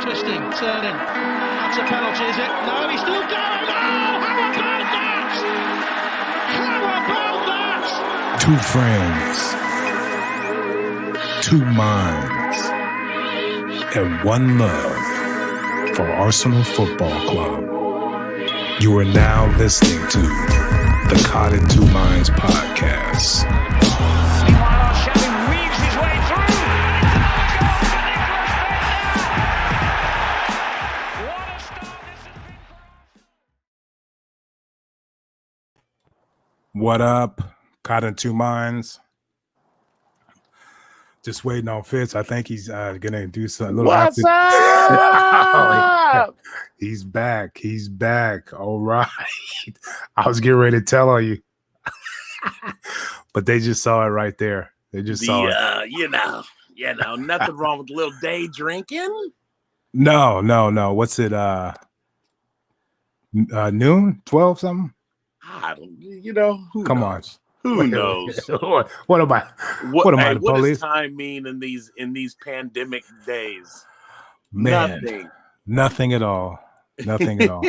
Twisting, turning. That's a penalty, is it? No, he's still going. Oh, how about that? How about that? Two friends, two minds, and one love for Arsenal Football Club. You are now listening to the Caught in Two Minds podcast. Meanwhile, Shelly weaves his way through. What a start this has been. What up? Caught in Two Minds. Just waiting on Fitz. I think he's gonna do something. What's up? He's back. He's back. All right. I was getting ready to tell on you, but they just saw it right there. They just saw it. Nothing wrong with a little day drinking. No. What's it? Noon, 12 something. I don't. Who Come knows? on. Who knows? What am I? What am I? The What police? does time mean in these pandemic days? Man, nothing at all. Nothing at all.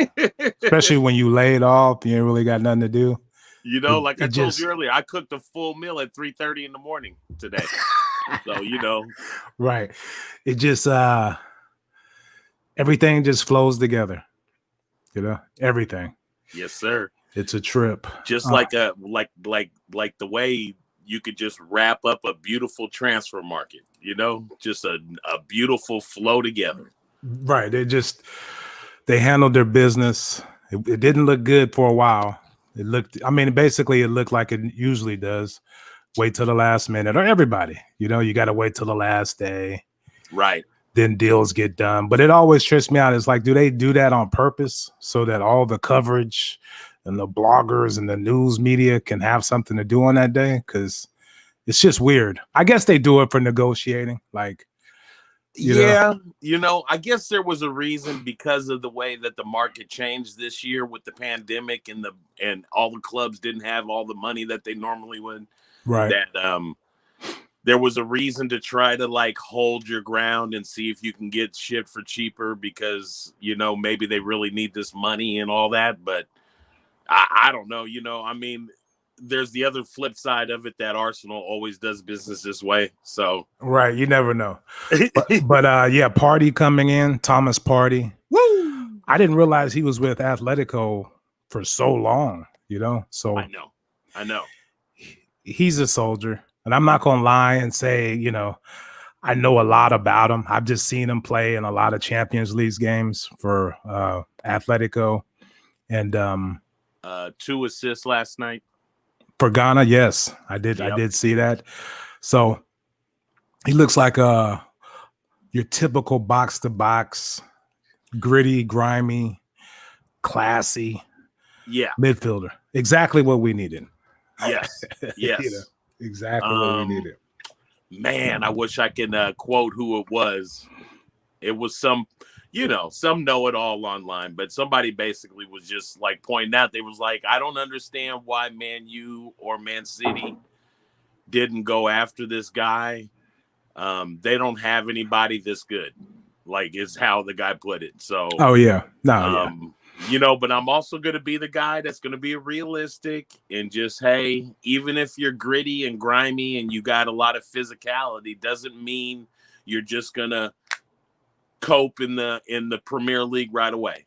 Especially when you laid off, you ain't really got nothing to do. Like I told you earlier, I cooked a full meal at 3:30 in the morning today. So Right. It just everything just flows together. Everything. Yes, sir. It's a trip. Just like the way you could just wrap up a beautiful transfer market, just a beautiful flow together. Right. They handled their business. It didn't look good for a while. It looked like it usually does. Wait till the last minute, or everybody, you got to wait till the last day. Right. Then deals get done. But it always trips me out. It's like, do they do that on purpose so that all the coverage and the bloggers and the news media can have something to do on that day? Because it's just weird. I guess they do it for negotiating. I guess there was a reason because of the way that the market changed this year with the pandemic and all the clubs didn't have all the money that they normally would. Right. That there was a reason to try to hold your ground and see if you can get shit for cheaper because, maybe they really need this money and all that. But I don't know, there's the other flip side of it that Arsenal always does business this way. So right, you never know. But Partey coming in, Thomas Partey. Woo! I didn't realize he was with Atletico for so long, So I know. He's a soldier. And I'm not going to lie and say, I know a lot about him. I've just seen him play in a lot of Champions League games for Atletico. And 2 assists last night. For Ghana, yes, I did. Yep. I did see that. So he looks like your typical box-to-box, gritty, grimy, classy midfielder. Exactly what we needed. Yes. Yes. Exactly what we needed. Man, I wish I can quote who it was. It was some know-it-all online, but somebody basically was just pointing out, they was like, I don't understand why Man U or Man City didn't go after this guy. They don't have anybody this good, is how the guy put it. So, but I'm also going to be the guy that's going to be realistic and just, hey, even if you're gritty and grimy and you got a lot of physicality, doesn't mean you're just going to cope in the Premier League right away.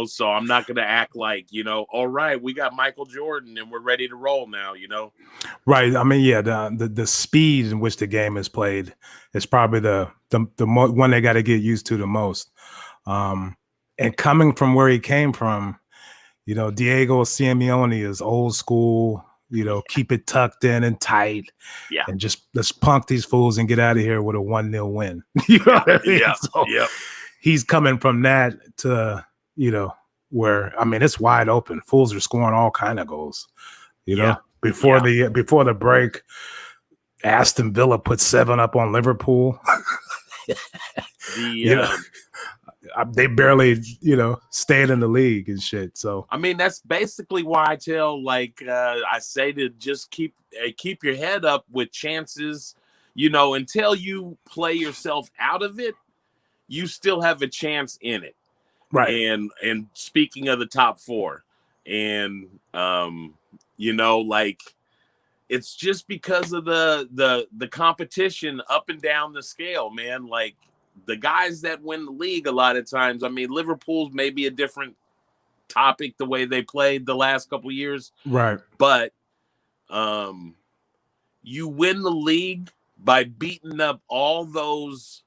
So I'm not going to act like, all right, we got Michael Jordan and we're ready to roll now, Right. I mean, the speed in which the game is played is probably the one they got to get used to the most. And coming from where he came from, Diego Simeone is old school, keep it tucked in and tight. Yeah. And just let's punk these fools and get out of here with a 1-0 win. What I mean? So he's coming from that to, where, it's wide open. Fools are scoring all kind of goals, before the break. Aston Villa put 7 up on Liverpool. They barely, stayed in the league and shit. So that's basically why I tell, I say to just keep your head up with chances, until you play yourself out of it. you still have a chance in it. Right. And speaking of the top four, and like it's just because of the competition up and down the scale, man. Like the guys that win the league a lot of times, I mean, Liverpool's maybe a different topic the way they played the last couple of years. Right. But you win the league by beating up all those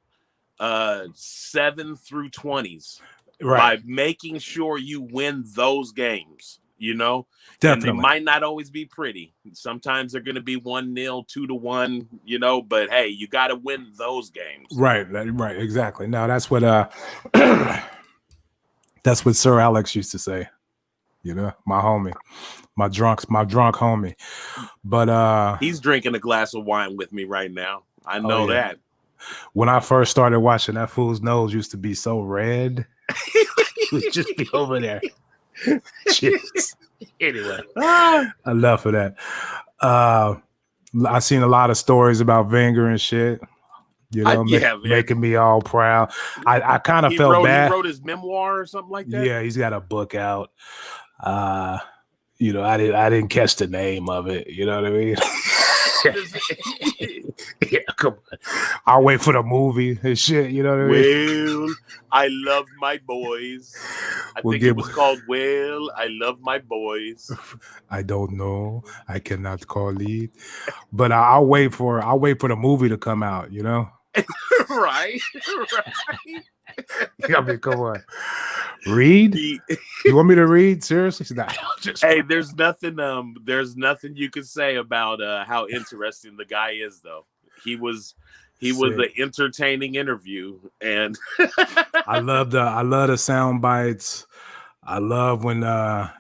7 through 20s. Right. By making sure you win those games, Definitely. And they might not always be pretty. Sometimes they're going to be 1-0, 2-1, but hey, you got to win those games. Right. Exactly. No, that's what that's what Sir Alex used to say. My homie, my drunk homie. But he's drinking a glass of wine with me right now. I know that. When I first started watching, that fool's nose used to be so red. He would just be over there. Cheers. Anyway, enough of that. I've seen a lot of stories about Wenger and shit. Making me all proud. I kind of felt bad. He wrote his memoir or something like that. Yeah, he's got a book out. I didn't catch the name of it. You know what I mean? Yeah, come on. I'll wait for the movie and shit. You know what I mean? Well, I love my boys. I think it was called Well, I Love My Boys. I don't know. I cannot call it. But I'll wait for the movie to come out. Right. I mean, come on. Read? You want me to read? Seriously? No, hey, there's nothing you can say about how interesting the guy is, though. He was an entertaining interview, and I love the sound bites. I love when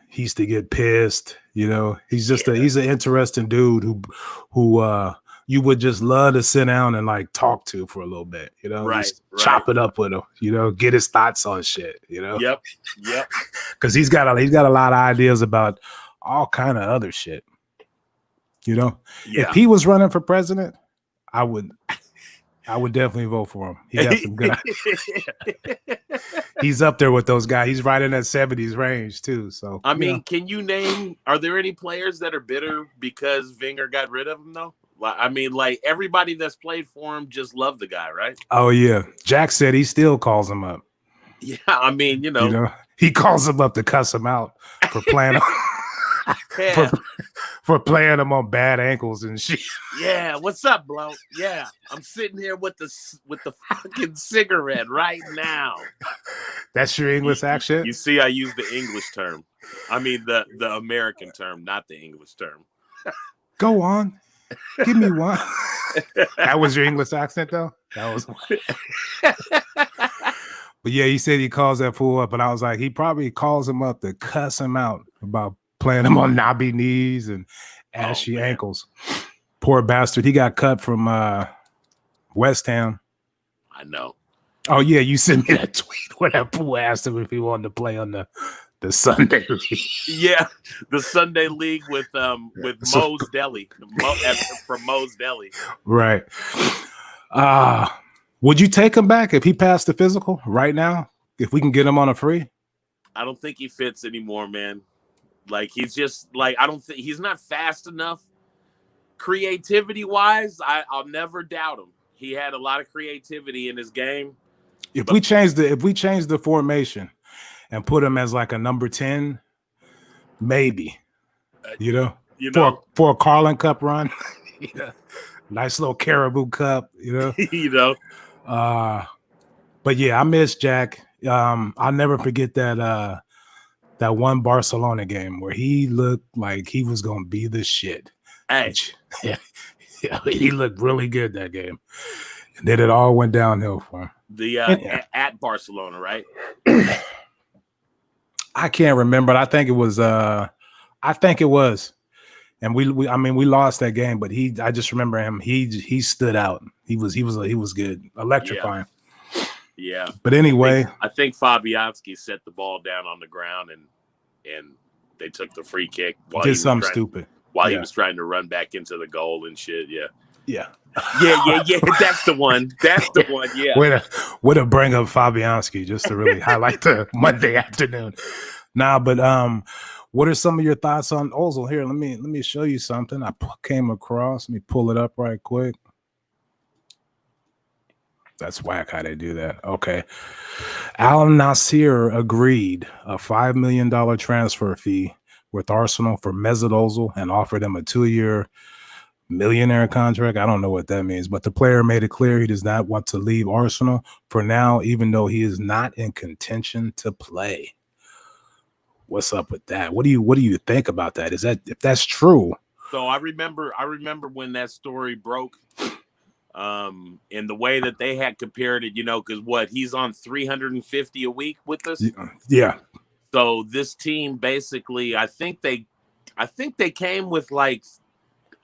he used to get pissed. He's just he's an interesting dude who you would just love to sit down and like talk to for a little bit, right. Chop it up with him, get his thoughts on shit, Yep. Because he's got a lot of ideas about all kind of other shit, Yeah. If he was running for president, I would definitely vote for him. He got some good ideas. He's up there with those guys. He's right in that 70s range too. So I mean, can you name? Are there any players that are bitter because Wenger got rid of him though? I mean, like everybody that's played for him just loved the guy, right? Oh yeah, Jack said he still calls him up. Yeah, I mean, he calls him up to cuss him out for playing for playing him on bad ankles and shit. Yeah, what's up, bro? Yeah, I'm sitting here with the fucking cigarette right now. That's your English accent? You see, I use the English term. I mean the American term, not the English term. Go on. Give me one. That was your English accent, though? That was one. But yeah, he said he calls that fool up, and I was like, he probably calls him up to cuss him out about playing him on knobby knees and ashy ankles. Poor bastard. He got cut from West Ham. I know. Oh, yeah, you sent me that tweet where that fool asked him if he wanted to play on the Sunday League. Yeah, the Sunday League with Moe's Deli. From Moe's Deli. Right. Would you take him back if he passed the physical right now? If we can get him on a free? I don't think he fits anymore, man. Like he's just like I don't think he's not fast enough. Creativity wise, I'll never doubt him. He had a lot of creativity in his game. If we change the formation and put him as like a number 10, maybe. For a Carling Cup run. Nice little Caribou Cup, But yeah, I miss Jack. I'll never forget that one Barcelona game where he looked like he was gonna be the shit. Hey. Yeah, he looked really good that game. And then it all went downhill for him. At Barcelona, right? I can't remember. I think it was. And we lost that game, but I just remember him. He stood out. He was good, electrifying. Yeah. But anyway, I think Fabianski set the ball down on the ground and they took the free kick while he was trying to run back into the goal and shit. Yeah. Yeah. Yeah. That's the one. That's the one. Yeah. Way to bring up Fabianski just to really highlight the Monday afternoon. Nah, but what are some of your thoughts on Ozil? Here, let me show you something I came across. Let me pull it up right quick. That's whack how they do that. Okay. Al Nasir agreed a $5 million transfer fee with Arsenal for Mesut Ozil and offered him a 2-year millionaire contract. I don't know what that means, but the player made it clear he does not want to leave Arsenal for now, even though he is not in contention to play. What's up with that? What do you think about that? Is that, if that's true? So I remember when that story broke. In the way that they had compared it, because he's on 350 a week with us. Yeah. So this team basically, I think they came with like,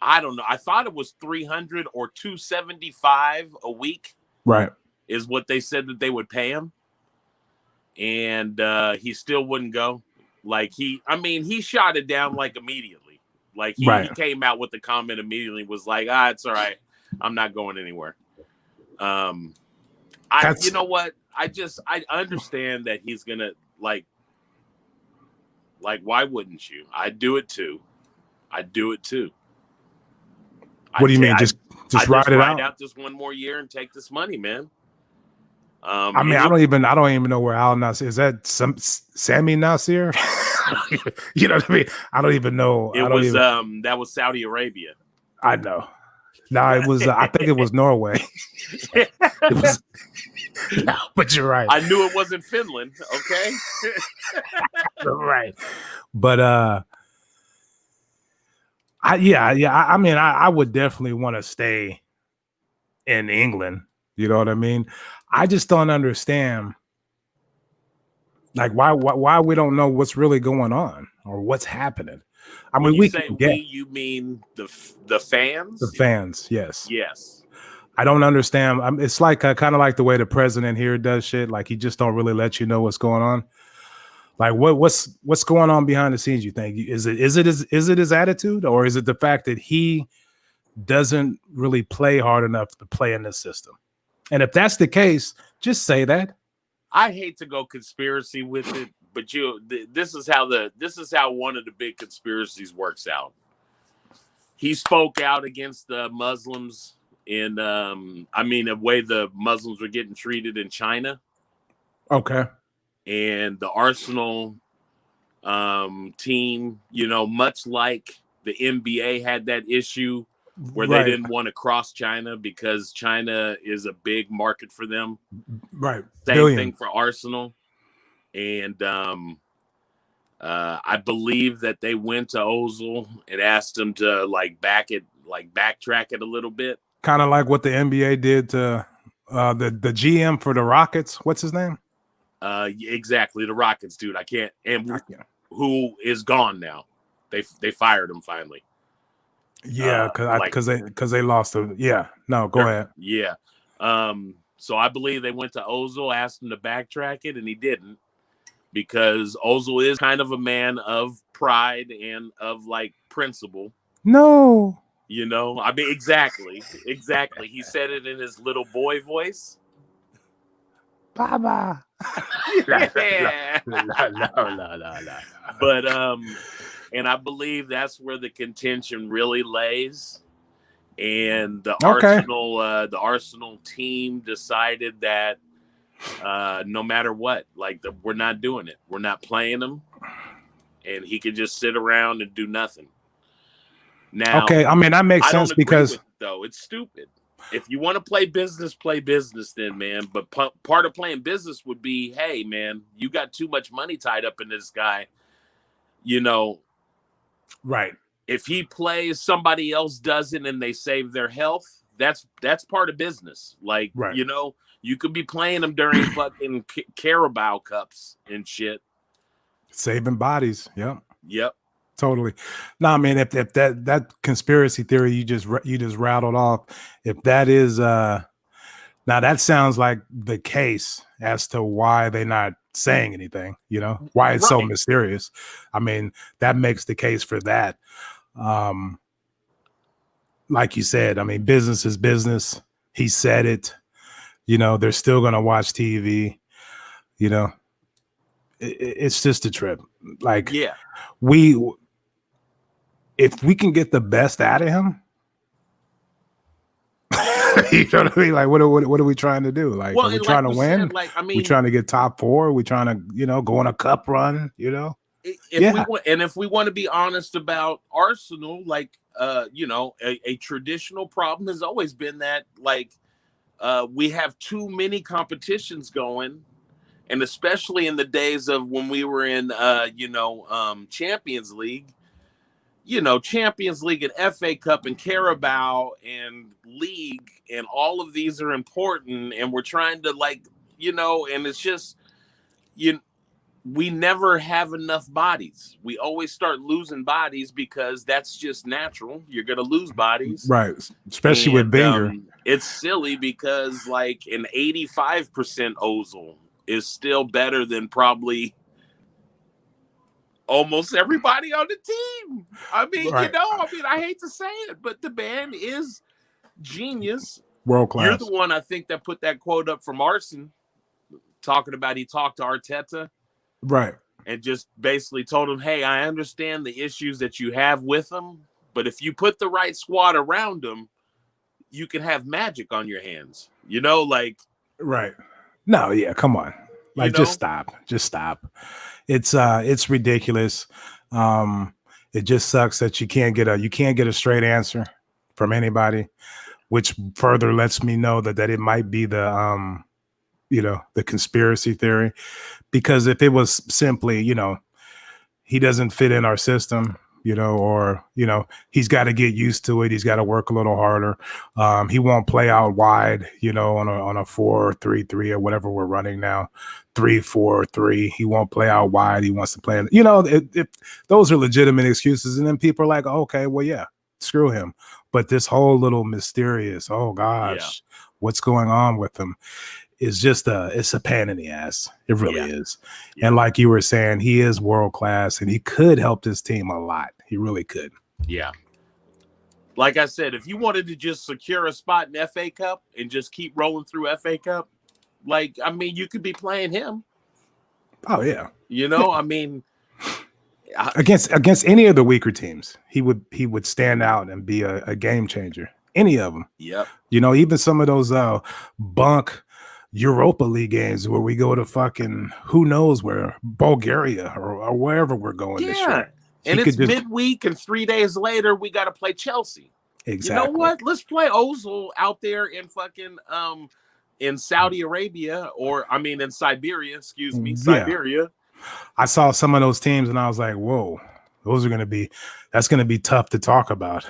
I don't know. I thought it was 300 or 275 a week. Right. Is what they said that they would pay him. And he still wouldn't go. Like he shot it down like immediately. Like he came out with the comment immediately, was like, it's all right. I'm not going anywhere. You know what? I understand that he's gonna like why wouldn't you? I'd do it too. What do you mean? Just ride it out this one more year and take this money, man. I don't even know where Al Nasir is. That Sammy Nasir? You know what I mean? I don't even know. That was Saudi Arabia. I know. No, it was. I think it was Norway. It was. No, but you're right. I knew it wasn't Finland. Okay. Right. But I would definitely want to stay in England. You know what I mean? I just don't understand, like why we don't know what's really going on or what's happening. I mean, you mean the fans? The fans, yes. Yes. I don't understand. It's like kind of like the way the president here does shit. Like he just don't really let you know what's going on. Like what's going on behind the scenes? You think is it his attitude, or is it the fact that he doesn't really play hard enough to play in this system? And if that's the case, just say that. I hate to go conspiracy with it, but this is how one of the big conspiracies works out. He spoke out against the Muslims in the way the Muslims were getting treated in China. Okay. And the Arsenal team, much like the NBA had that issue where they didn't want to cross China because China is a big market for them. Right. Same thing for Arsenal. And I believe that they went to Ozil and asked him to backtrack it a little bit. Kind of like what the NBA did to the GM for the Rockets. What's his name? Exactly, the Rockets dude. Who is gone now. They fired him finally. Yeah, because they lost him. Yeah. No, go ahead. Yeah. So I believe they went to Ozil, asked him to backtrack it, and he didn't, because Ozil is kind of a man of pride and of principle. No. Exactly. He said it in his little boy voice. Baba. Yeah. No. But and I believe that's where the contention really lays. And the Arsenal team decided that no matter what, we're not doing it. We're not playing him, and he could just sit around and do nothing. Now, okay, that makes sense because though it's stupid. If you want to play business then, man. But part of playing business would be, hey, man, you got too much money tied up in this guy. Right. If he plays, somebody else doesn't, and they save their health, that's part of business. Right. You could be playing him during fucking Carabao Cups and shit. Saving bodies. Yep. Totally. No, man, if that conspiracy theory you just rattled off, if that is now that sounds like the case as to why they're not saying anything, why it's so mysterious. That makes the case for that. like you said, I mean, business is business. He said it. You know, they're still going to watch TV. You know, it's just a trip. Like, Yeah. If we can get the best out of him, you know what I mean? Like, what are we trying to do? Like, are we trying to win? Like, I mean, we trying to get top 4? We trying to, go on a cup run, if we want to be honest about Arsenal, like, a traditional problem has always been that, like, we have too many competitions going. And especially in the days of when we were in, Champions League, Champions League and FA Cup and Carabao and League and all of these are important. And we're trying to, like, and it's just, we never have enough bodies. We always start losing bodies because that's just natural. You're going to lose bodies. Right. Especially with Wenger. It's silly because, like, an 85% Ozil is still better than probably almost everybody on the team. I mean, right. I hate to say it, but the man is genius. World class. You're the one, I think, that put that quote up from Arsene, talking about he talked to Arteta. Right. And just basically told him, hey, I understand the issues that you have with him, but if you put the right squad around him, you can have magic on your hands. Like. Right. No, yeah, come on. Like, just stop. It's ridiculous. It just sucks that you can't get a straight answer from anybody, which further lets me know that it might be the the conspiracy theory. Because if it was simply, he doesn't fit in our system, or, he's got to get used to it. He's got to work a little harder. He won't play out wide, on a 4-3-3 or whatever we're running now, 3-4-3. He won't play out wide. He wants to play. If those are legitimate excuses. And then people are like, oh, okay, well, yeah, screw him. But this whole little mysterious, oh gosh, what's going on with him? Is just it's a pain in the ass. It really is. Yeah. And like you were saying, he is world class and he could help this team a lot. He really could. Yeah. Like I said, if you wanted to just secure a spot in FA Cup and just keep rolling through FA Cup, like, I mean, you could be playing him. Oh yeah. I mean, against any of the weaker teams, he would stand out and be a game changer. Any of them. Yep. Even some of those bunk Europa League games where we go to fucking who knows where, Bulgaria or wherever we're going this year. And it's midweek and 3 days later we got to play Chelsea. Exactly. You know what? Let's play Ozil out there in fucking in Saudi Arabia in Siberia, Siberia. I saw some of those teams and I was like, whoa, that's going to be tough to talk about.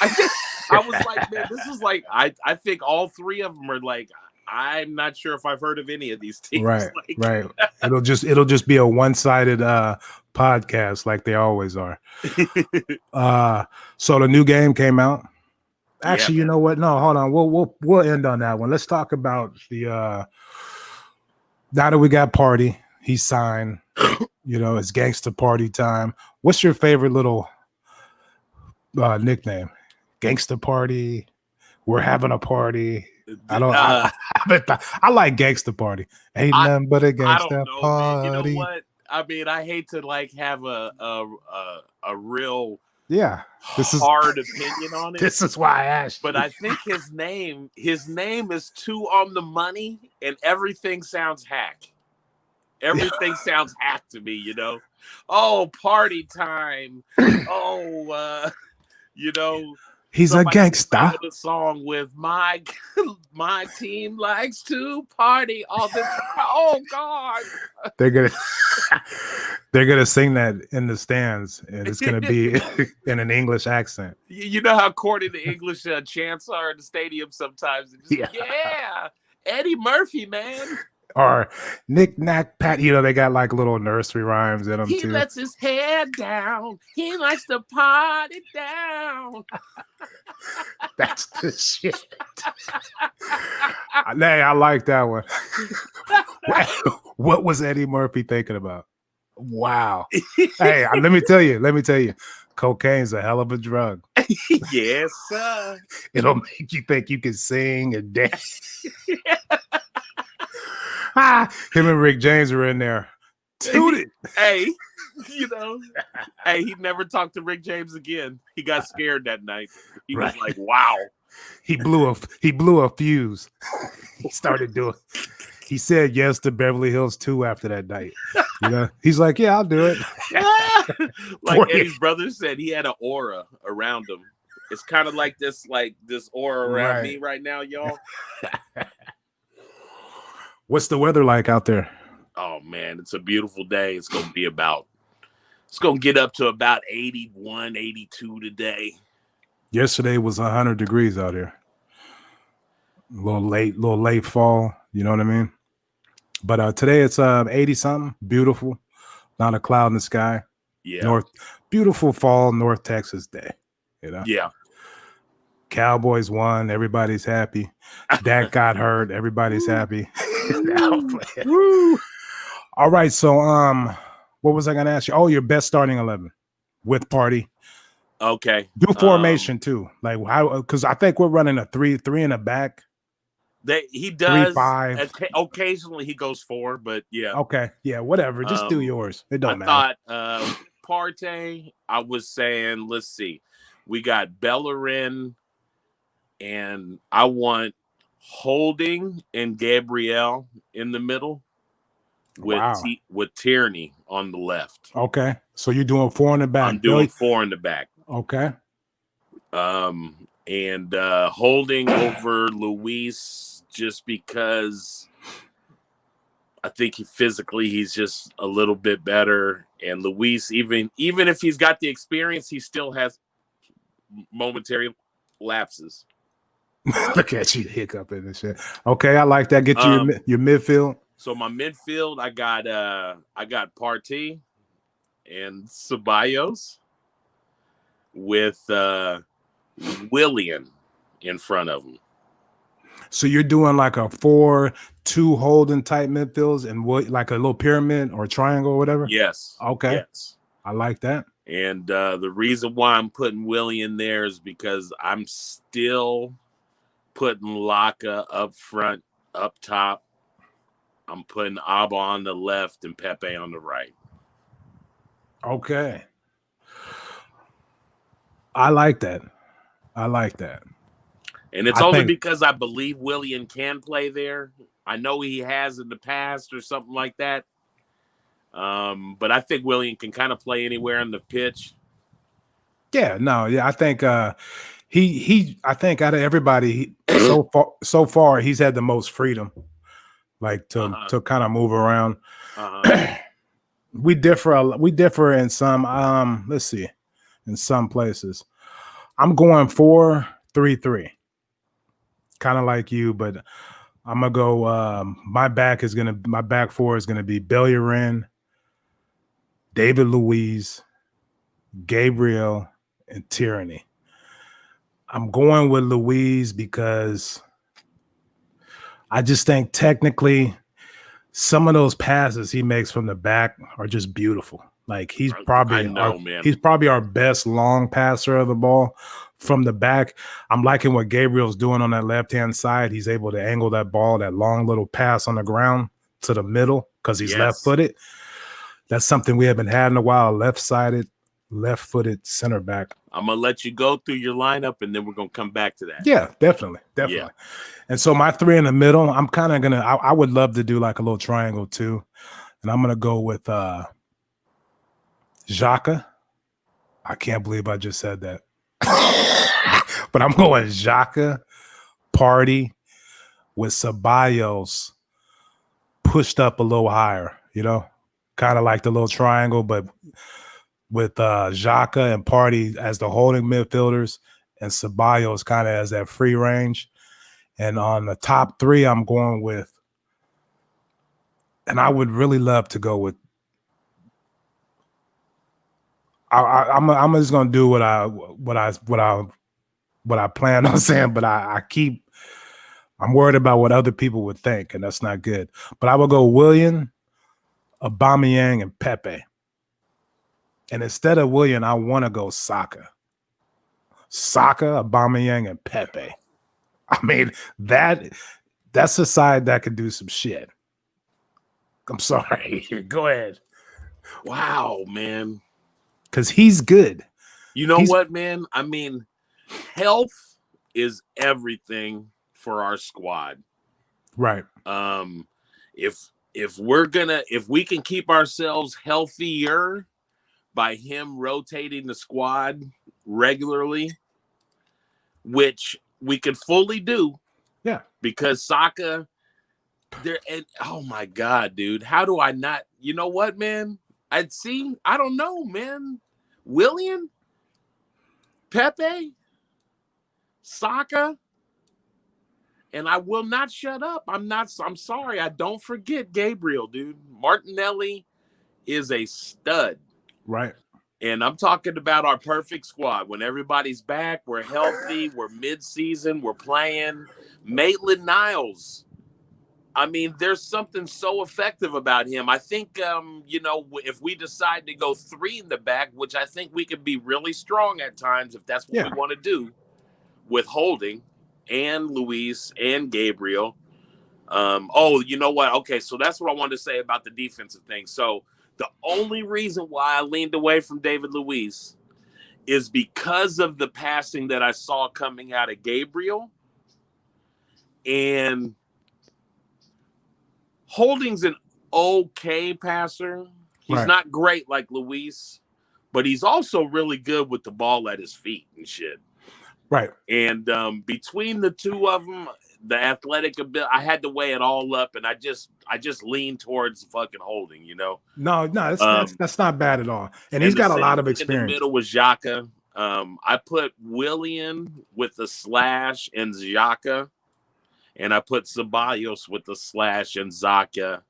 I was like, man, this is like, I think all three of them are like, I'm not sure if I've heard of any of these teams. Right, right. It'll just be a one-sided podcast like they always are. So the new game came out. Actually, you know what? No, hold on. We'll end on that one. Let's talk about the now that we got Partey. He signed. It's gangster party time. What's your favorite little nickname? Gangster party. We're having a party. I don't. I like gangster party. Ain't nothing but a gangster party. Man. You know what? I mean, I hate to like have a real hard opinion on it. This is why I asked. But I think his name is too on the money, and everything sounds hack. Everything sounds hack to me. Oh, party time. Oh, He's a gangster. The song with my team likes to party all the time. Oh God! They're gonna sing that in the stands, and it's gonna be in an English accent. You know how corny the English chants are in the stadium sometimes. Yeah, Eddie Murphy, man. Or Knick Knack Pat, they got like little nursery rhymes in them too. He lets his hair down. He likes to party down. That's the shit. Hey, I like that one. What was Eddie Murphy thinking about? Wow. Hey, let me tell you. Cocaine's a hell of a drug. Yes, sir. It'll make you think you can sing and dance. Him and Rick James were in there. Toot it. Hey, hey, he never talked to Rick James again. He got scared that night. He was like, "Wow." He blew a fuse. He said yes to Beverly Hills 2 after that night. He's like, yeah, I'll do it. Like Eddie's brother said, he had an aura around him. It's kind of like this aura around me right now, y'all. What's the weather like out there? Oh man, it's a beautiful day. It's gonna get up to about 81, 82 today. Yesterday was 100 degrees out here. A little late fall, you know what I mean? But today it's 80 something, beautiful, not a cloud in the sky. Yeah. Beautiful fall North Texas day, Yeah. Cowboys won, everybody's happy. Dak got hurt, everybody's happy. All right, so what was I gonna ask you? Oh, your best starting 11 with Partey. Okay. Do formation too, like how? Because I think we're running a 3-3 in the back. He does 3-5. Occasionally he goes 4, but yeah. Okay, yeah, whatever. Just do yours. It don't matter. I thought Partey. I was saying, let's see, we got Bellerin, and I want Holding and Gabriel in the middle with Tierney on the left. Okay, so you're doing 4 in the back. I'm doing 4 in the back. Okay. And Holding over Luis, just because I think he's just a little bit better. And Luis, even if he's got the experience, he still has momentary lapses. Look at you hiccuping and shit. Okay, I like that. Get you your midfield. So my midfield, I got Partey and Ceballos with Willian in front of him. So you're doing like a 4-2 holding type midfields and like a little pyramid or triangle or whatever? Yes. Okay. Yes. I like that. And the reason why I'm putting Willian there is because I'm still putting Laka up front, up top. I'm putting Abba on the left and Pepe on the right. Okay. I like that. And it's only because I believe Willian can play there. I know he has in the past or something like that. But I think Willian can kind of play anywhere on the pitch. Yeah, no, yeah. I think I think out of everybody so far he's had the most freedom, like to kind of move around. We differ in some let's see, in some places. I'm going 4-3-3. Kind of like you, but I'm gonna go. My back four is gonna be Bellerin, David Luiz, Gabriel, and Tierney. I'm going with Luiz because I just think technically some of those passes he makes from the back are just beautiful. Like he's probably our best long passer of the ball from the back. I'm liking what Gabriel's doing on that left-hand side. He's able to angle that ball, that long little pass on the ground to the middle because he's left-footed. That's something we haven't had in a while, left-sided, left-footed center back. I'm going to let you go through your lineup, and then we're going to come back to that. Yeah, definitely. Yeah. And so my 3 in the middle, I'm kind of going to – I would love to do like a little triangle too. And I'm going to go with Xhaka. I can't believe I just said that. But I'm going Xhaka, Partey with Ceballos pushed up a little higher, kind of like the little triangle, but with Xhaka and Partey as the holding midfielders and Ceballos kind of as that free range. And on the top 3, I'm going with, and I would really love to go with, I'm just gonna do what I plan on saying, but I'm worried about what other people would think, and that's not good. But I will go Willian, Aubameyang, and Pepe. And instead of Willian, I want to go Saka. Saka, Aubameyang, and Pepe. I mean, that's a side that could do some shit. I'm sorry. Go ahead. Wow, man. Because he's good. You know what, man? I mean, health is everything for our squad. Right. If we can keep ourselves healthier by him rotating the squad regularly, which we could fully do. Yeah. Because Saka and oh my God, dude. How do I not? You know what, man? I don't know, man. Willian, Pepe, Saka, and I will not shut up. I'm sorry. I don't forget Gabriel, dude. Martinelli is a stud. Right. And I'm talking about our perfect squad. When everybody's back, we're healthy, we're mid-season, we're playing. Maitland-Niles. I mean, there's something so effective about him. I think, if we decide to go 3 in the back, which I think we could be really strong at times if that's what we want to do with Holding and Luis and Gabriel. You know what? Okay, so that's what I wanted to say about the defensive thing. So the only reason why I leaned away from David Luiz is because of the passing that I saw coming out of Gabriel. And Holding's an okay passer. He's not great like Luis, but he's also really good with the ball at his feet and shit. Right. And between the two of them, the athletic ability, I had to weigh it all up, and I just leaned towards fucking Holding, you know? No, that's not bad at all. And he's got a lot of experience. In the middle was Xhaka. I put Willian with the slash and Xhaka, and I put Ceballos with the slash and Xhaka,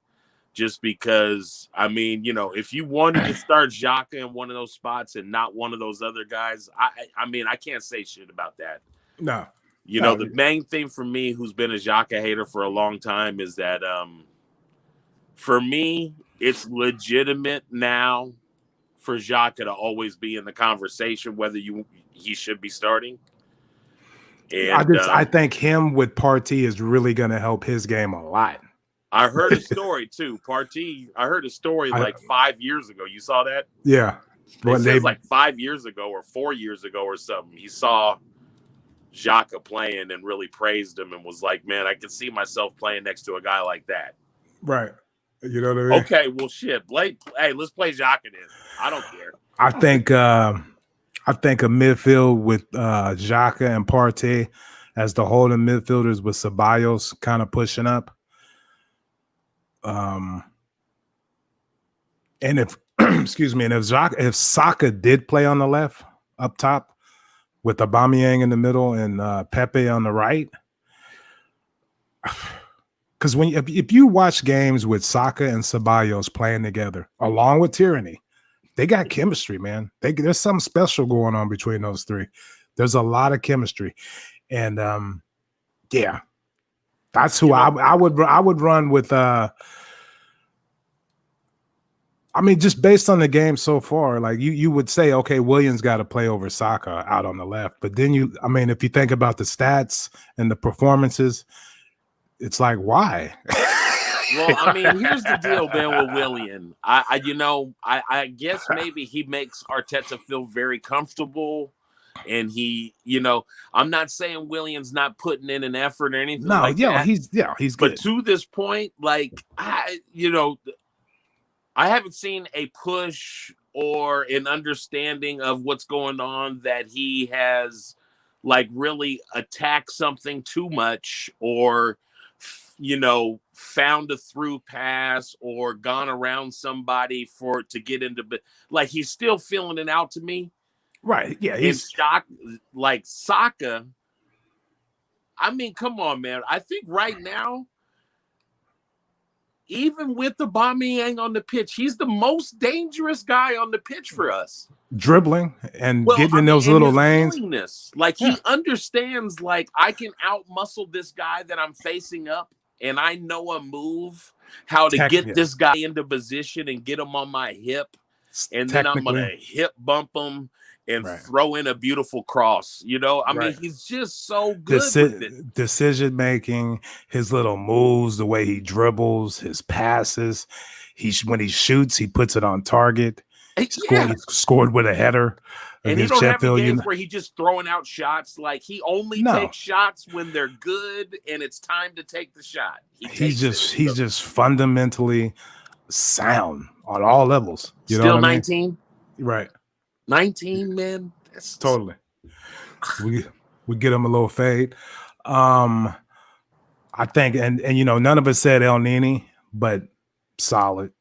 just because, I mean, you know, if you wanted to start Xhaka in one of those spots and not one of those other guys, I mean, I can't say shit about that. No. You know, the main thing for me, who's been a Xhaka hater for a long time, is that for me, it's legitimate now for Xhaka to always be in the conversation, whether he should be starting. And I think him with Partey is really going to help his game a lot. I heard a story too. Partey, I heard a story like 5 years ago. You saw that? Yeah. It says like 5 years ago or 4 years ago or something. He saw Xhaka playing and really praised him and was like, man, I can see myself playing next to a guy like that. Right. You know what I mean? Okay, well, shit. Hey, let's play Xhaka then. I don't care. I think a midfield with Xhaka and Partey as the holding midfielders with Ceballos kind of pushing up. And if if Saka did play on the left up top with Aubameyang in the middle and Pepe on the right, because if you watch games with Saka and Ceballos playing together along with Tierney, they got chemistry, man. There's something special going on between those three. There's a lot of chemistry, and that's who I would run with. I mean, just based on the game so far, like you would say, okay, Williams got to play over Saka out on the left. But then if you think about the stats and the performances, it's like, why? Well, I mean, here's the deal, man, with Willian. I guess maybe he makes Arteta feel very comfortable. And he, I'm not saying Willian's not putting in an effort or anything like that. He's good. But to this point, like, I haven't seen a push or an understanding of what's going on that he has, like, really attacked something too much or, found a through pass or gone around somebody to get into, like, he's still feeling it out to me. Right. Yeah. He's shocked. Like Saka. I mean, come on, man. I think right now, even with the Aubameyang on the pitch, he's the most dangerous guy on the pitch for us. Dribbling and getting in those little lanes. Like, he understands, like, I can out-muscle this guy that I'm facing up, and I know a move, how to get this guy into position and get him on my hip and then I'm gonna hip bump him and throw in a beautiful cross. You know, I mean, he's just so good with it. Decision making, his little moves, the way he dribbles, his passes. When he shoots, he puts it on target. He scored with a header. And he don't have any games where he just throwing out shots. Like, he only takes shots when they're good and it's time to take the shot. He's just fundamentally sound on all levels. You know Still what I mean? 19? Right. 19, man. That's totally. We get him a little fade. I think, and you know, none of us said El Nini, but solid.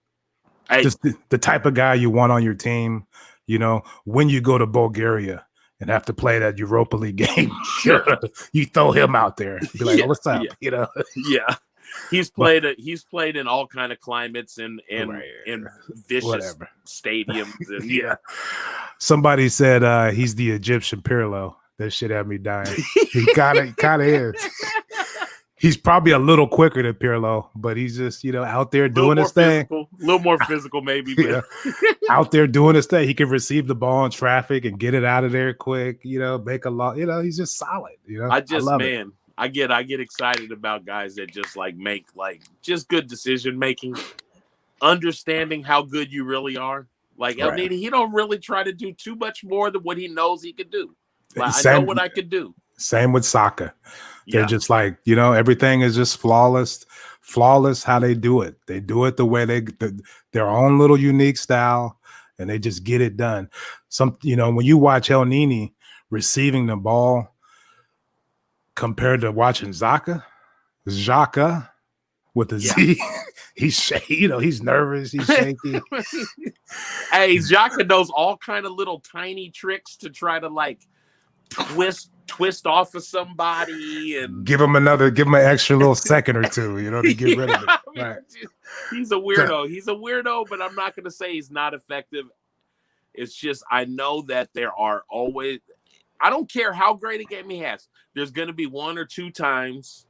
Just the type of guy you want on your team. You know, when you go to Bulgaria and have to play that Europa League game, you throw him out there. Be like, what's up? You know? Yeah. He's played in all kind of climates and vicious stadiums. And, Somebody said he's the Egyptian Pirlo. That shit had me dying. He kind of is. He's probably a little quicker than Pirlo, but he's just, you know, out there doing his thing. A little more physical, maybe. But out there doing his thing. He can receive the ball in traffic and get it out of there quick, you know, make a lot. You know, he's just solid. You know, I get excited about guys that just make just good decision making, understanding how good you really are. Like El Nini, he don't really try to do too much more than what he knows he could do. Like, I know what I could do. Same with soccer. They're just like, you know, everything is just flawless how they do it. They do it the way their own little unique style, and they just get it done. You know, when you watch El Nini receiving the ball compared to watching Xhaka with a Z, he's nervous, he's shaky. Hey, Xhaka knows all kind of little tiny tricks to try to twist off of somebody and give him an extra little second or two, you know, to get rid of it. Right. He's a weirdo, but I'm not going to say he's not effective. It's just, I know that there are always, I don't care how great a game he has. There's going to be one or two times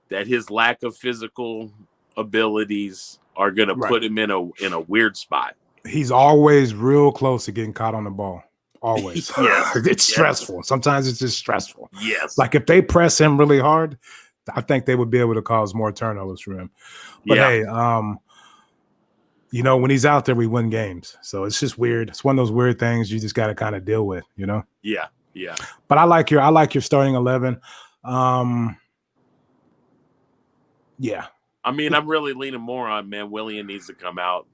that his lack of physical abilities are going to put him in a weird spot. He's always real close to getting caught on the ball. Always. It's stressful. Sometimes it's just stressful. Yes. Like if they press him really hard, I think they would be able to cause more turnovers for him. But hey, you know, when he's out there, we win games. So it's just weird. It's one of those weird things you just got to kind of deal with, you know? Yeah. Yeah. But I like your starting 11. Yeah. I mean, I'm really leaning more on, man, Willian needs to come out.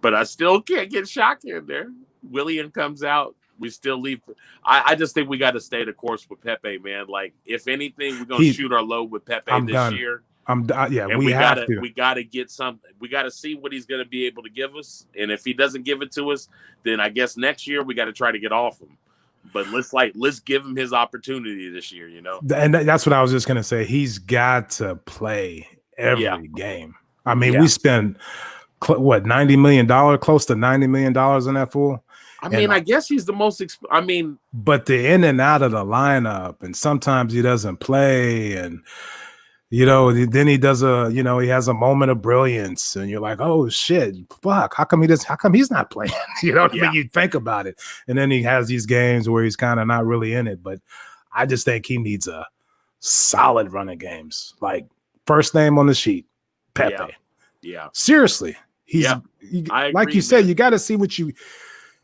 But I still can't get Shaka in there. Willian comes out, we still leave. I just think we got to stay the course with Pepe, man. Like, if anything, we're gonna shoot our load with Pepe year. We gotta get something. We gotta see what he's gonna be able to give us, and if he doesn't give it to us, then I guess next year we got to try to get off him. But let's give him his opportunity this year, you know. And that's what I was just gonna say. He's got to play every game. I mean, we spend $90 million, close to $90 million on that fool. I mean, I guess he's the most. But the in and out of the lineup, and sometimes he doesn't play, and you know, then he does he has a moment of brilliance, and you're like, oh shit, fuck, how come he's not playing? You know what I mean? You think about it, and then he has these games where he's kind of not really in it. But I just think he needs a solid run of games, like first name on the sheet, Pepe. Yeah. Seriously, like you said, you got to see what you.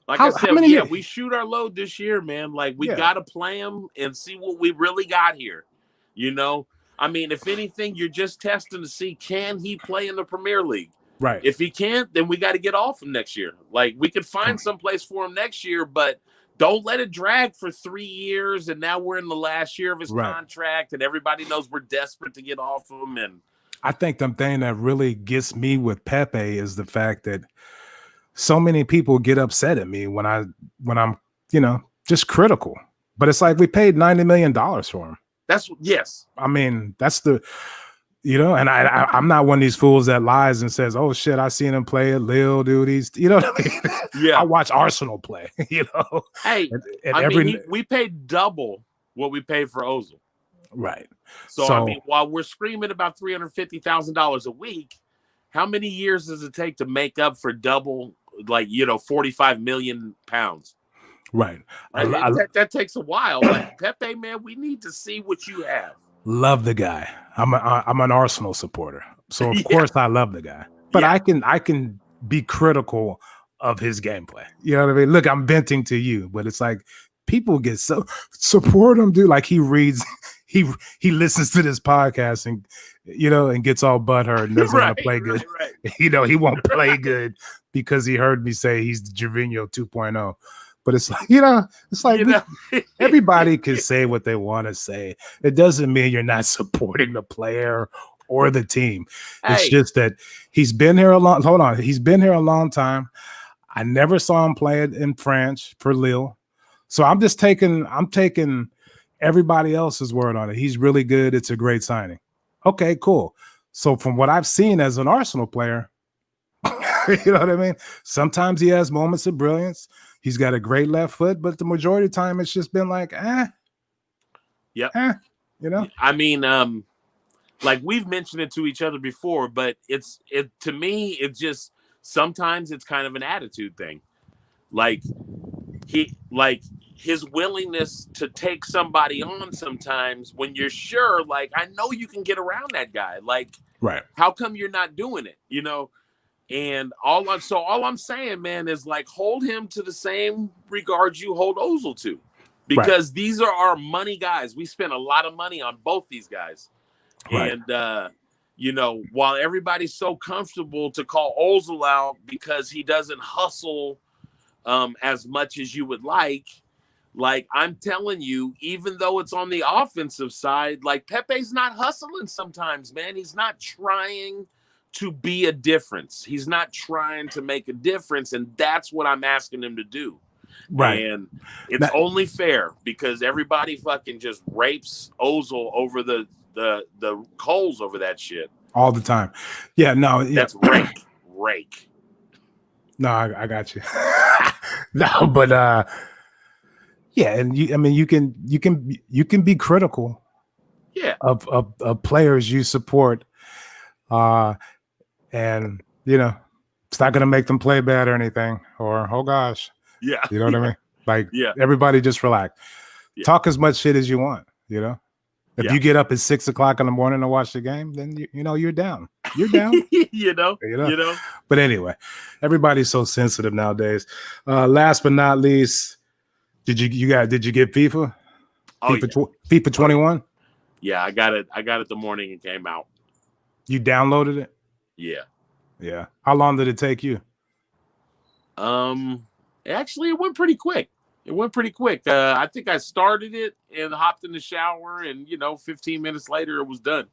Like I said, we shoot our load this year, man. Like, we got to play them and see what we really got here. You know, I mean, if anything, you're just testing to see, can he play in the Premier League? Right. If he can't, then we got to get off him next year. Like, we could find some place for him next year, but don't let it drag for 3 years. And now we're in the last year of his contract, and everybody knows we're desperate to get off him. And I think the thing that really gets me with Pepe is the fact that so many people get upset at me when I'm, you know, just critical. But it's like, we paid $90 million for him. I mean, that's the, you know, and I'm not one of these fools that lies and says, oh shit, I seen him play at Lille, dude. You know what I mean? Yeah. I watch Arsenal play, you know. Hey, we paid double what we paid for Ozil. Right. So I mean, while we're screaming about $350,000 a week, how many years does it take to make up for double like, 45 million pounds. Right. That takes a while. Like, Pepe, man, we need to see what you have. Love the guy. I'm an Arsenal supporter, so of Yeah. course I love the guy. But Yeah. I can be critical of his gameplay. You know what I mean? Look, I'm venting to you, but it's like people get so support him, dude. Like he reads, he listens to this podcast and and gets all butthurt and doesn't want to play good. Right. He won't play good because he heard me say he's Gervinho 2.0. But it's like, everybody can say what they want to say. It doesn't mean you're not supporting the player or the team. Hey. It's just that he's been here a long time. I never saw him play it in France for Lille. So I'm taking everybody else's word on it. He's really good. It's a great signing. Okay, cool. So from what I've seen as an Arsenal player, you know what I mean? Sometimes he has moments of brilliance. He's got a great left foot, but the majority of the time it's just been like, Yep. I mean, like we've mentioned it to each other before, but to me, it's just sometimes it's kind of an attitude thing. Like his willingness to take somebody on sometimes when you're sure, like, I know you can get around that guy. Like, right. How come you're not doing it? And all I'm saying, man, is like hold him to the same regard you hold Ozil to, because these are our money guys. We spent a lot of money on both these guys, and while everybody's so comfortable to call Ozil out because he doesn't hustle as much as you would like I'm telling you, even though it's on the offensive side, like Pepe's not hustling sometimes, man. He's not trying to be a difference. He's not trying to make a difference, and that's what I'm asking him to do. Right. And it's only fair because everybody fucking just rapes Ozil over the coals over that shit all the time. Yeah, no, that's rake. No, I got you. No, but yeah, and you can be critical, of players you support, and it's not gonna make them play bad or anything, or oh gosh, you know what I mean? Like, everybody just relax, talk as much shit as you want, If you get up at 6 o'clock in the morning to watch the game, then you're down. You're down. But anyway, everybody's so sensitive nowadays. Last but not least, did you get FIFA? FIFA 21? Yeah, I got it the morning it came out. You downloaded it? Yeah. How long did it take you? Actually, it went pretty quick. I think I started it and hopped in the shower, and 15 minutes later it was done.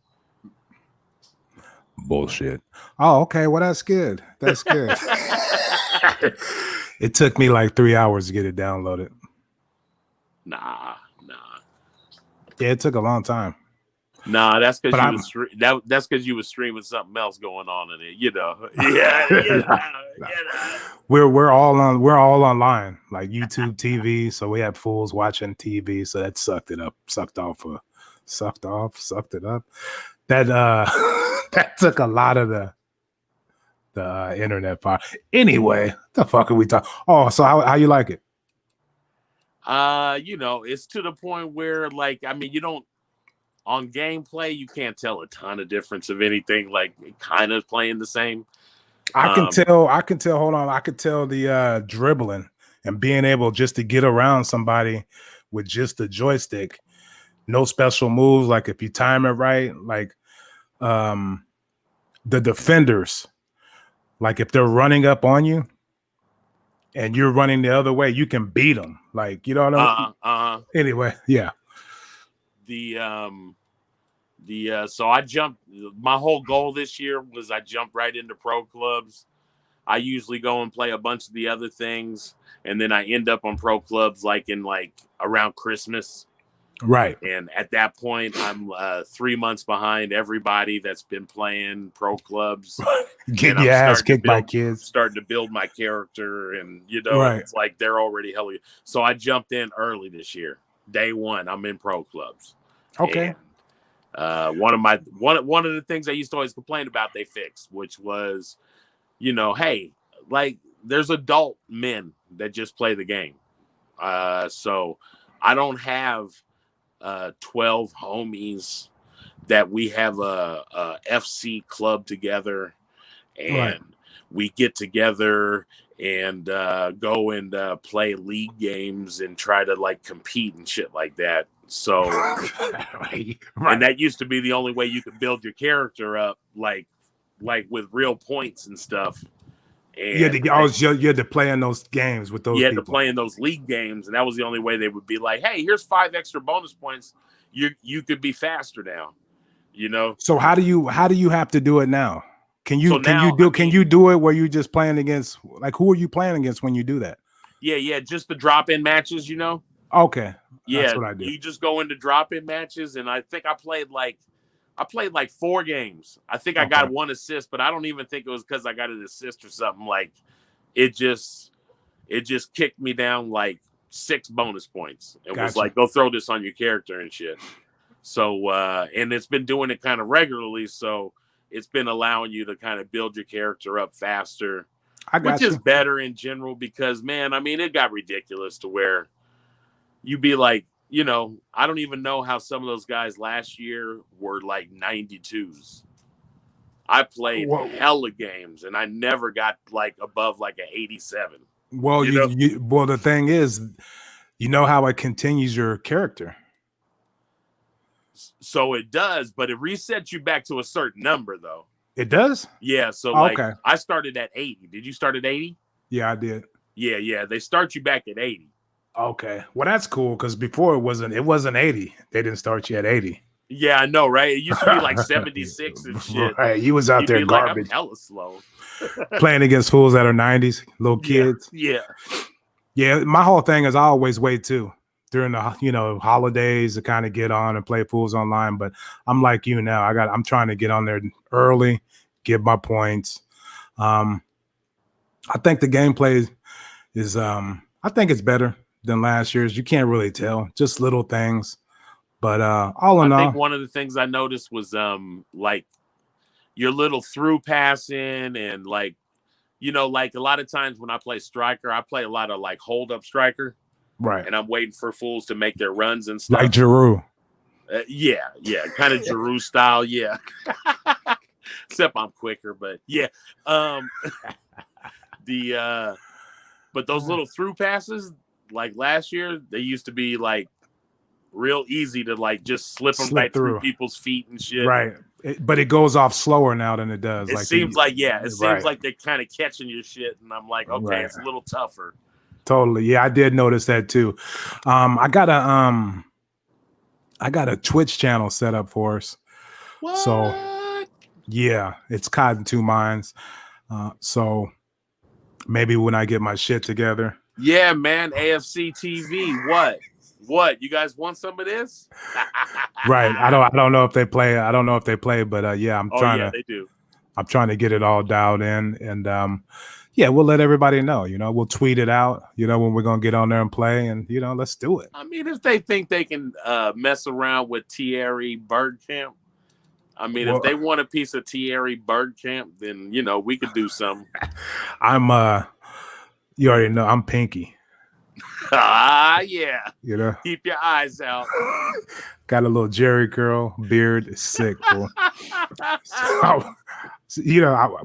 Bullshit. Oh, okay. Well, that's good. It took me like 3 hours to get it downloaded. Nah. Yeah, it took a long time. Nah, that's because that's because you was streaming something else going on in it. Yeah. We're all online, like YouTube TV. So we had fools watching TV. So that sucked it up. Sucked it up. That that took a lot of the internet power. Anyway, the fuck are we talking? Oh, so how you like it? It's to the point where, like, I mean, you don't on gameplay, you can't tell a ton of difference of anything. Like, kind of playing the same. I can tell. Hold on, I could tell the dribbling and being able just to get around somebody with just the joystick. No special moves. Like if you time it right, like the defenders, like if they're running up on you and you're running the other way, you can beat them. Like, you know what I mean? Anyway, yeah. So I jumped. My whole goal this year was I jumped right into pro clubs. I usually go and play a bunch of the other things, and then I end up on pro clubs like around Christmas. Right. And at that point, I'm 3 months behind everybody that's been playing pro clubs. Getting your ass kicked by kids. Starting to build my character, and it's like they're already hell. So I jumped in early this year. Day one, I'm in pro clubs. Okay. And, one of the things I used to always complain about, they fixed, which was, hey, like there's adult men that just play the game. So I don't have 12 homies that we have a FC club together, and we get together and go and play league games and try to like compete and shit like that. So, and that used to be the only way you could build your character up, like with real points and stuff. And you had to play in those games with those. You had to play in those league games, and that was the only way they would be like, "Hey, here's 5 extra bonus points. You could be faster now." You know. So how do you have to do it now? Can you do it where you just playing against, like, who are you playing against when you do that? Yeah, just the drop-in matches, you know. Okay. Yeah, that's what I do. You just go into drop-in matches, and I think I played like 4 games. I think I got 1 assist, but I don't even think it was because I got an assist or something. Like it just kicked me down like 6 bonus points. It was like, go throw this on your character and shit. So and it's been doing it kind of regularly, so it's been allowing you to kind of build your character up faster, which is better in general because, man, I mean, it got ridiculous to where you'd be like, you know, I don't even know how some of those guys last year were like 92s. I played hella games, and I never got like above like an 87. Well, well, the thing is, you know how it continues your character. So it does, but it resets you back to a certain number, though. It does? Yeah. So I started at 80. Did you start at 80? Yeah, I did. Yeah. They start you back at 80. Okay. Well, that's cool because before it wasn't 80. They didn't start you at 80. Yeah, I know, right? It used to be like 76 and shit. Right. You was out there garbage. Like, I'm hella slow. Playing against fools that are 90s, little kids. Yeah. My whole thing is I always wait too during the holidays to kind of get on and play pools online. But I'm like you now. I'm trying to get on there early, get my points. I think the gameplay is I think it's better than last year's. You can't really tell, just little things. But all in all, I think one of the things I noticed was like your little through passing and like, you know, like a lot of times when I play striker, I play a lot of like hold up striker. Right. And I'm waiting for fools to make their runs and stuff. Like Giroud. Yeah. Kind of Giroud style. Yeah. Except I'm quicker, but yeah. But those little through passes, like last year, they used to be like real easy to like just slip them right through people's feet and shit. Right. But it goes off slower now than it does. It seems like they're kind of catching your shit. And I'm like, okay, It's a little tougher. Totally. Yeah, I did notice that too. I got a Twitch channel set up for us. What? So yeah, it's caught in 2 minds. So maybe when I get my shit together. Yeah, man. AFC TV. What? You guys want some of this? Right. I don't know if they play. But yeah, I'm trying to. They do. I'm trying to get it all dialed in, and yeah, we'll let everybody know. You know, we'll tweet it out. You know, when we're gonna get on there and play, and let's do it. I mean, if they think they can mess around with Thierry Bergkamp, I mean, if they want a piece of Thierry Bergkamp, then we could do something. You already know I'm Pinky. Yeah. Keep your eyes out. Got a little Jerry curl, beard, is sick. So,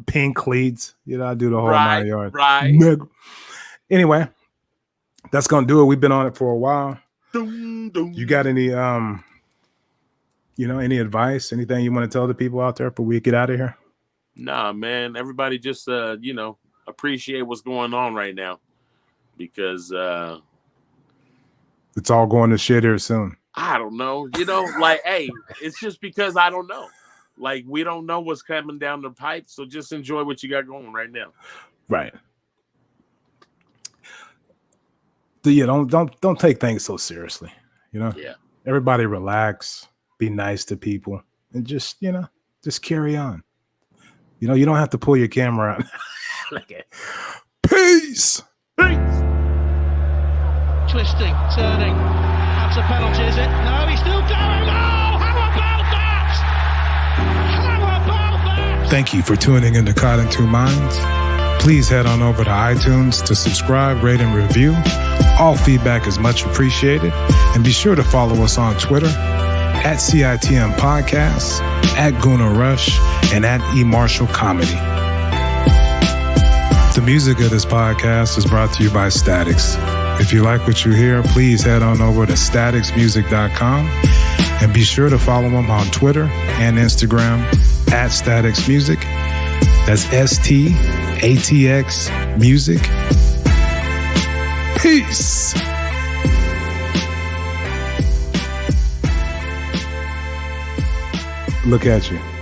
pink cleats. I do the whole 9 yards. Right. Anyway, that's gonna do it. We've been on it for a while. You got any any advice, anything you want to tell the people out there before we get out of here? Nah, man. Everybody just appreciate what's going on right now. Because it's all going to shit here soon. I don't know. Like, hey, it's just because I don't know. Like, we don't know what's coming down the pipe, so just enjoy what you got going right now. Right. Don't take things so seriously. Yeah. Everybody relax, be nice to people, and just carry on. You don't have to pull your camera out. Peace. Twisting, turning. That's a penalty, is it? No, he's still going. Oh, how about that? How about that? Thank you for tuning in to Caught in Two Minds. Please head on over to iTunes to subscribe, rate, and review. All feedback is much appreciated. And be sure to follow us on Twitter at CITM Podcasts, at Guna Rush, and at eMarshall Comedy. The music of this podcast is brought to you by Statics. If you like what you hear, please head on over to staticsmusic.com and be sure to follow them on Twitter and Instagram at Statics Music. That's STATX Music. Peace. Look at you.